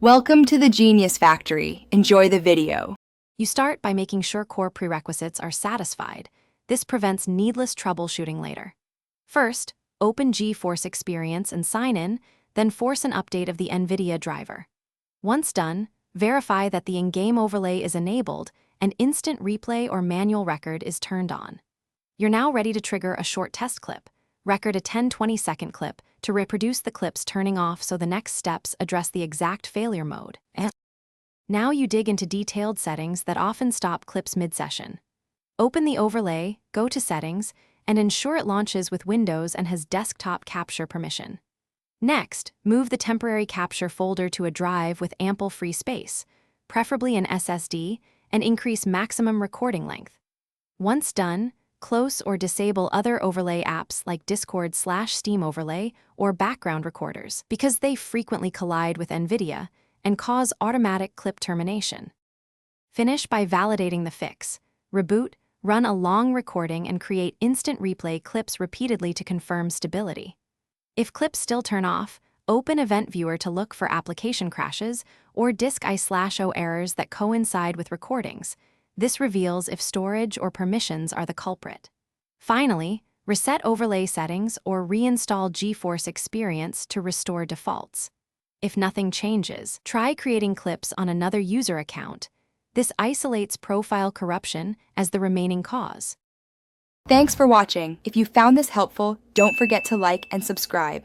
Welcome to the Genius Factory. Enjoy the video. You start by making sure core prerequisites are satisfied. This prevents needless troubleshooting later. First, open GeForce Experience and sign in, then force an update of the Nvidia driver. Once done, verify that the in-game overlay is enabled and instant replay or manual record is turned on. You're now ready to trigger a short test clip. Record a 10-20 second clip to reproduce the clips turning off so the next steps address the exact failure mode. Now you dig into detailed settings that often stop clips mid-session. Open the overlay, go to Settings, and ensure it launches with Windows and has desktop capture permission. Next, move the temporary capture folder to a drive with ample free space, preferably an SSD, and increase maximum recording length. Once done, close or disable other overlay apps like Discord/Steam overlay or background recorders because they frequently collide with Nvidia and cause automatic clip termination. Finish by validating the fix. Reboot, run a long recording and create instant replay clips repeatedly to confirm stability. If clips still turn off, open Event Viewer to look for application crashes or disk I/O errors that coincide with recordings. This reveals if storage or permissions are the culprit. Finally, reset overlay settings or reinstall GeForce Experience to restore defaults. If nothing changes, try creating clips on another user account. This isolates profile corruption as the remaining cause. Thanks for watching. If you found this helpful, don't forget to like and subscribe.